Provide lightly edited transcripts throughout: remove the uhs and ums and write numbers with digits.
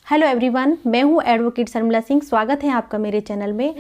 Hello everyone, मैं हूँ advocate Sharmila Singh. स्वागत है आपका मेरे चैनल में।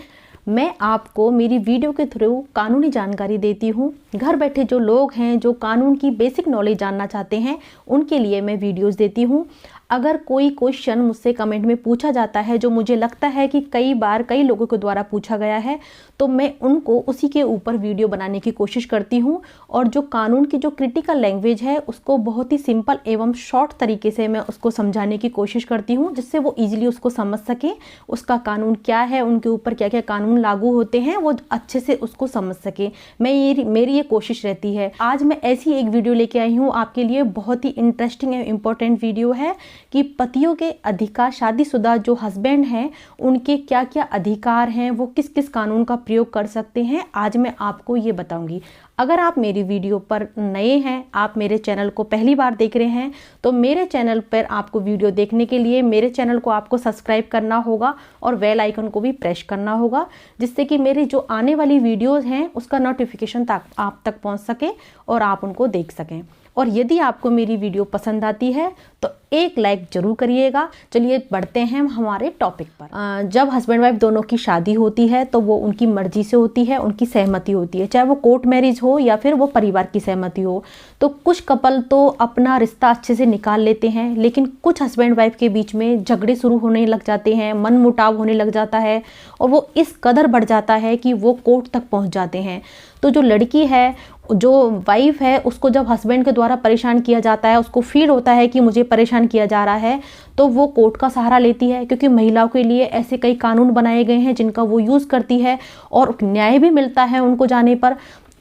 मैं आपको मेरी वीडियो के थ्रू कानूनी जानकारी देती हूँ। घर बैठे जो लोग हैं जो कानून की बेसिक नॉलेज जानना चाहते हैं उनके लिए मैं वीडियोस देती हूँ। अगर कोई क्वेश्चन मुझसे कमेंट में पूछा जाता है जो मुझे लगता है कि कई बार कई लोगों के द्वारा पूछा गया है तो मैं उनको उसी के ऊपर वीडियो बनाने की कोशिश करती हूँ। और जो कानून की जो क्रिटिकल लैंग्वेज है उसको बहुत ही सिंपल एवं शॉर्ट तरीके से मैं उसको समझाने की कोशिश करती हूँ, जिससे वो ईजिली उसको समझ सके। उसका कानून क्या है, उनके ऊपर क्या क्या कानून लागू होते हैं, वो अच्छे से उसको समझ सके। मेरी ये कोशिश रहती है। आज मैं ऐसी एक वीडियो लेके आई हूँ आपके लिए। बहुत ही इंटरेस्टिंग एवं इम्पोर्टेंट वीडियो है कि पतियों के अधिकार, शादीशुदा जो हस्बैंड हैं उनके क्या क्या अधिकार हैं, वो किस किस कानून का प्रयोग कर सकते हैं, आज मैं आपको ये बताऊंगी। अगर आप मेरी वीडियो पर नए हैं, आप मेरे चैनल को पहली बार देख रहे हैं, तो मेरे चैनल पर आपको वीडियो देखने के लिए मेरे चैनल को आपको सब्सक्राइब करना होगा और बेल आइकन को भी प्रेस करना होगा, जिससे कि मेरी जो आने वाली वीडियोस हैं उसका नोटिफिकेशन आप तक पहुंच सके और आप उनको देख सकें। और यदि आपको मेरी वीडियो पसंद आती है तो एक लाइक जरूर करिएगा। चलिए बढ़ते हैं हमारे टॉपिक पर। जब हस्बैंड वाइफ दोनों की शादी होती है तो वो उनकी मर्जी से होती है, उनकी सहमति होती है, चाहे वो कोर्ट मैरिज हो या फिर वो परिवार की सहमति हो। तो कुछ कपल तो अपना रिश्ता अच्छे से निकाल लेते हैं, लेकिन कुछ हस्बैंड वाइफ के बीच में झगड़े शुरू होने लग जाते हैं, मन मुटाव होने लग जाता है और वो इस कदर बढ़ जाता है कि वो कोर्ट तक पहुंच जाते हैं। तो जो लड़की है, जो वाइफ है, उसको जब हस्बैंड के द्वारा परेशान किया जाता है, उसको फील होता है कि मुझे परेशान किया जा रहा है, तो वो कोर्ट का सहारा लेती है। क्योंकि महिलाओं के लिए ऐसे कई कानून बनाए गए हैं जिनका वो यूज़ करती है और न्याय भी मिलता है उनको जाने पर।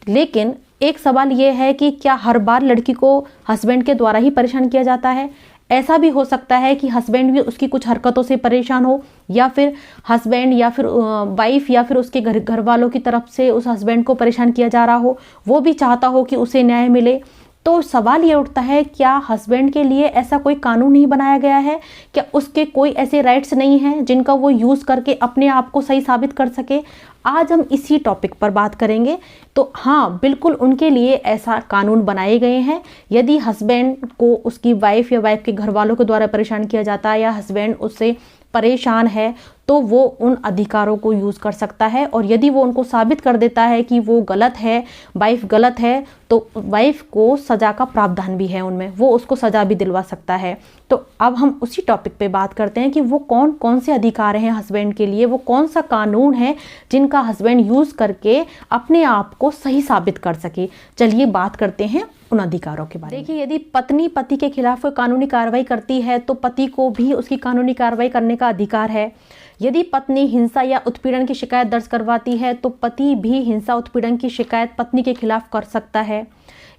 लेकिन एक सवाल ये है कि क्या हर बार लड़की को हस्बैंड के द्वारा ही परेशान किया जाता है? ऐसा भी हो सकता है कि हस्बैंड भी उसकी कुछ हरकतों से परेशान हो, या फिर हस्बैंड या फिर वाइफ या फिर उसके घर वालों की तरफ से उस हस्बैंड को परेशान किया जा रहा हो, वो भी चाहता हो कि उसे न्याय मिले। तो सवाल ये उठता है, क्या हस्बैंड के लिए ऐसा कोई कानून नहीं बनाया गया है? क्या उसके कोई ऐसे राइट्स नहीं हैं जिनका वो यूज़ करके अपने आप को सही साबित कर सके? आज हम इसी टॉपिक पर बात करेंगे। तो हाँ, बिल्कुल उनके लिए ऐसा कानून बनाए गए हैं। यदि हस्बैंड को उसकी वाइफ या वाइफ के घर वालों के द्वारा परेशान किया जाता है या हस्बैंड उससे परेशान है तो वो उन अधिकारों को यूज़ कर सकता है। और यदि वो उनको साबित कर देता है कि वो गलत है, वाइफ गलत है, तो वाइफ को सज़ा का प्रावधान भी है उनमें, वो उसको सज़ा भी दिलवा सकता है। तो अब हम उसी टॉपिक पे बात करते हैं कि वो कौन कौन से अधिकार हैं हस्बैंड के लिए, वो कौन सा कानून है जिनका हस्बैंड यूज़ करके अपने आप को सही साबित कर सके। चलिए बात करते हैं उन अधिकारों के बारे में। देखिए, यदि पत्नी पति के खिलाफ कोई कानूनी कार्रवाई करती है तो पति को भी उसकी कानूनी कार्रवाई करने का अधिकार है। यदि पत्नी हिंसा या उत्पीड़न की शिकायत दर्ज करवाती है तो पति भी हिंसा उत्पीड़न की शिकायत पत्नी के खिलाफ कर सकता है।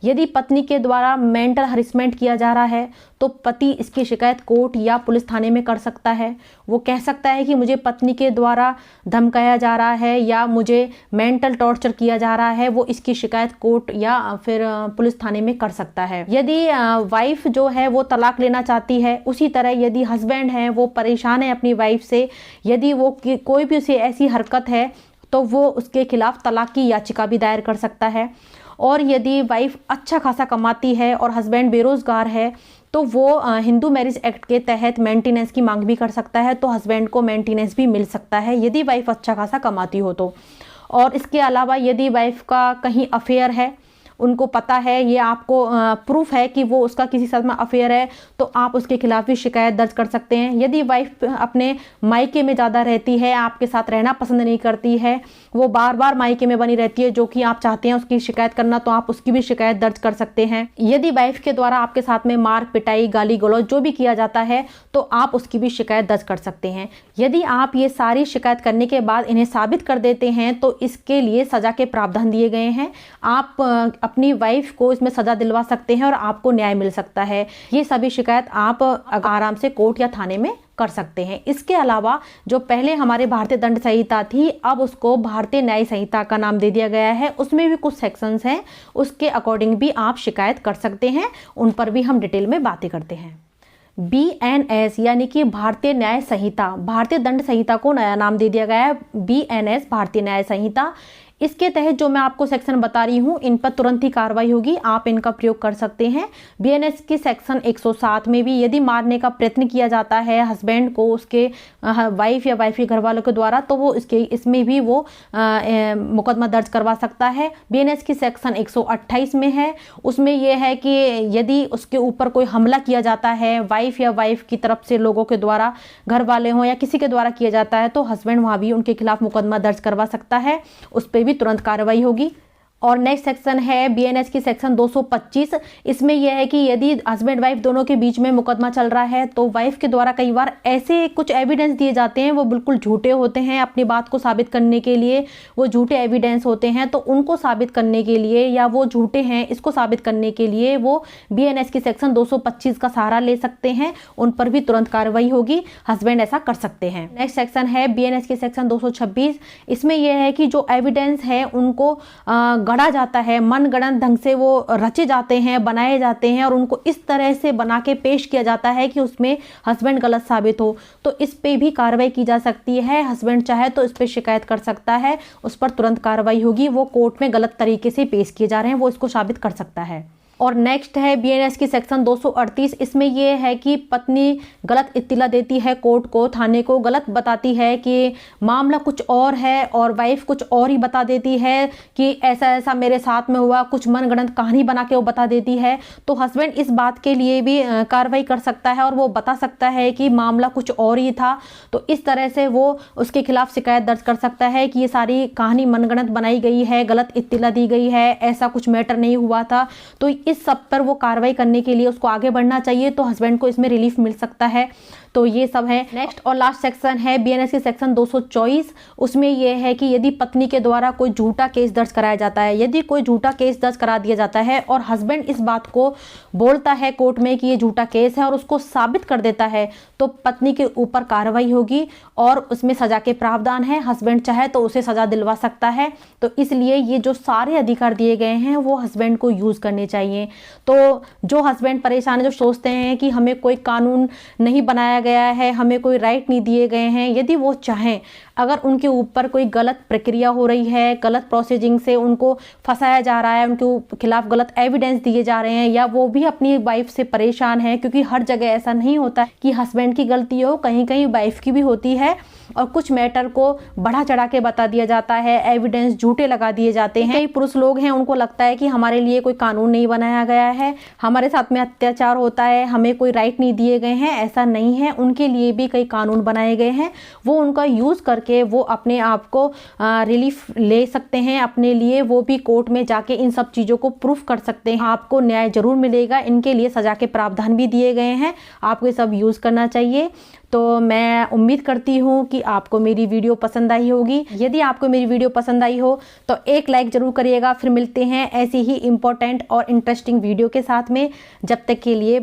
यदि पत्नी के द्वारा मेंटल हरिसमेंट किया जा रहा है तो पति इसकी शिकायत कोर्ट या पुलिस थाने में कर सकता है। वो कह सकता है कि मुझे पत्नी के द्वारा धमकाया जा रहा है या मुझे मेंटल टॉर्चर किया जा रहा है, वो इसकी शिकायत कोर्ट या फिर पुलिस थाने में कर सकता है। यदि वाइफ जो है वो तलाक लेना चाहती है, उसी तरह यदि हस्बैंड है वो परेशान है अपनी वाइफ से, यदि वो कोई भी उसे ऐसी हरकत है तो वो उसके खिलाफ तलाक की याचिका भी दायर कर सकता है। और यदि वाइफ अच्छा खासा कमाती है और हस्बैंड बेरोजगार है तो वो हिंदू मैरिज एक्ट के तहत मेंटेनेंस की मांग भी कर सकता है, तो हस्बैंड को मेंटेनेंस भी मिल सकता है यदि वाइफ अच्छा खासा कमाती हो तो। और इसके अलावा यदि वाइफ का कहीं अफेयर है, उनको पता है, ये आपको प्रूफ है कि वो उसका किसी साथ में अफेयर है, तो आप उसके खिलाफ भी शिकायत दर्ज कर सकते हैं। यदि वाइफ अपने मायके में ज़्यादा रहती है, आपके साथ रहना पसंद नहीं करती है, वो बार बार मायके में बनी रहती है जो कि आप चाहते हैं उसकी शिकायत करना, तो आप उसकी भी शिकायत दर्ज कर सकते हैं। यदि वाइफ के द्वारा आपके साथ में मार पिटाई, गाली गलौज जो भी किया जाता है तो आप उसकी भी शिकायत दर्ज कर सकते हैं। यदि आप ये सारी शिकायत करने के बाद इन्हें साबित कर देते हैं तो इसके लिए सज़ा के प्रावधान दिए गए हैं। आप अपनी वाइफ को इसमें सजा दिलवा सकते हैं और आपको न्याय मिल सकता है। ये सभी शिकायत आप आराम से कोर्ट या थाने में कर सकते हैं। इसके अलावा जो पहले हमारे भारतीय दंड संहिता थी, अब उसको भारतीय न्याय संहिता का नाम दे दिया गया है। उसमें भी कुछ सेक्शंस हैं, उसके अकॉर्डिंग भी आप शिकायत कर सकते हैं। उन पर भी हम डिटेल में बातें करते हैं। BNS यानी कि भारतीय न्याय संहिता, भारतीय दंड संहिता को नया नाम दे दिया गया है BNS, भारतीय न्याय संहिता। इसके तहत जो मैं आपको सेक्शन बता रही हूँ, इन पर तुरंत ही कार्रवाई होगी, आप इनका प्रयोग कर सकते हैं। बीएनएस की सेक्शन 107 में भी यदि मारने का प्रयत्न किया जाता है हस्बैंड को उसके वाइफ या वाइफ के घर वालों के द्वारा, तो वो इसमें भी वो मुकदमा दर्ज करवा सकता है। बीएनएस की सेक्शन 128 में है, उसमें यह है कि यदि उसके ऊपर कोई हमला किया जाता है वाइफ या वाइफ की तरफ से लोगों के द्वारा, घर वाले हों या किसी के द्वारा किया जाता है, तो हस्बैंड वहाँ भी उनके खिलाफ मुकदमा दर्ज करवा सकता है, उस पर भी तुरंत कार्रवाई होगी। और नेक्स्ट सेक्शन है बीएनएस की सेक्शन 225। इसमें यह है कि यदि हस्बैंड वाइफ दोनों के बीच में मुकदमा चल रहा है तो वाइफ के द्वारा कई बार ऐसे कुछ एविडेंस दिए जाते हैं वो बिल्कुल झूठे होते हैं, अपनी बात को साबित करने के लिए वो झूठे एविडेंस होते हैं, तो उनको साबित करने के लिए या वो झूठे हैं इसको साबित करने के लिए वो बीएनएस की सेक्शन 225 का सहारा ले सकते हैं, उन पर भी तुरंत कार्रवाई होगी, हस्बैंड ऐसा कर सकते हैं। नेक्स्ट सेक्शन है बीएनएस की सेक्शन 226। इसमें यह है कि जो एविडेंस है उनको गढ़ा जाता है, मनगढ़ंत ढंग से वो रचे जाते हैं, बनाए जाते हैं और उनको इस तरह से बना के पेश किया जाता है कि उसमें हस्बैंड गलत साबित हो, तो इस पे भी कार्रवाई की जा सकती है। हस्बैंड चाहे तो इस पे शिकायत कर सकता है, उस पर तुरंत कार्रवाई होगी, वो कोर्ट में गलत तरीके से पेश किए जा रहे हैं वो इसको साबित कर सकता है। और नेक्स्ट है बीएनएस की सेक्शन 238। इसमें यह है कि पत्नी गलत इत्तिला देती है कोर्ट को, थाने को, गलत बताती है कि मामला कुछ और है और वाइफ कुछ और ही बता देती है कि ऐसा ऐसा मेरे साथ में हुआ, कुछ मनगढ़ंत कहानी बना के वो बता देती है, तो हस्बैंड इस बात के लिए भी कार्रवाई कर सकता है और वो बता सकता है कि मामला कुछ और ही था, तो इस तरह से वो उसके खिलाफ शिकायत दर्ज कर सकता है कि ये सारी कहानी मनगढ़ंत बनाई गई है, गलत इत्तिला दी गई है, ऐसा कुछ मैटर नहीं हुआ था, तो इस सब पर वो कार्रवाई करने के लिए उसको आगे बढ़ना चाहिए, तो हस्बैंड को इसमें रिलीफ मिल सकता है। तो ये सब है। नेक्स्ट और लास्ट सेक्शन है बीएनएस की सेक्शन 224। उसमें यह है कि यदि पत्नी के द्वारा कोई झूठा केस दर्ज कराया जाता है, यदि कोई झूठा केस दर्ज करा दिया जाता है और हस्बैंड इस बात को बोलता है कोर्ट में कि ये झूठा केस है और उसको साबित कर देता है, तो पत्नी के ऊपर कार्रवाई होगी और उसमें सजा के प्रावधान है, हस्बैंड चाहे तो उसे सजा दिलवा सकता है। तो इसलिए ये जो सारे अधिकार दिए गए हैं वो हस्बैंड को यूज करने चाहिए। तो जो हस्बैंड परेशान है, जो सोचते हैं कि हमें कोई कानून नहीं बनाया गया है, हमें कोई राइट नहीं दिए गए हैं, यदि वो चाहें, अगर उनके ऊपर कोई गलत प्रक्रिया हो रही है, गलत प्रोसीजिंग से उनको फंसाया जा रहा है, उनके खिलाफ गलत एविडेंस दिए जा रहे हैं, या वो भी अपनी वाइफ से परेशान है, क्योंकि हर जगह ऐसा नहीं होता कि हस्बैंड की गलती हो, कहीं कहीं वाइफ की भी होती है और कुछ मैटर को बढ़ा चढ़ा के बता दिया जाता है, एविडेंस झूठे लगा दिए जाते हैं। कई पुरुष लोग हैं, उनको लगता है कि हमारे लिए कोई कानून नहीं बनाया गया है, हमारे साथ में अत्याचार होता है, हमें कोई राइट नहीं दिए गए हैं। ऐसा नहीं है, उनके लिए भी कई कानून बनाए गए हैं, वो उनका यूज करके वो अपने आप को रिलीफ ले सकते हैं अपने लिए। वो भी कोर्ट में जाके इन सब चीज़ों को प्रूफ कर सकते हैं, आपको न्याय जरूर मिलेगा। इनके लिए सजा के प्रावधान भी दिए गए हैं, आपको ये सब यूज़ करना चाहिए। तो मैं उम्मीद करती हूँ कि आपको मेरी वीडियो पसंद आई होगी। यदि आपको मेरी वीडियो पसंद आई हो तो एक लाइक ज़रूर करिएगा। फिर मिलते हैं ऐसी ही इम्पोर्टेंट और इंटरेस्टिंग वीडियो के साथ में। जब तक के लिए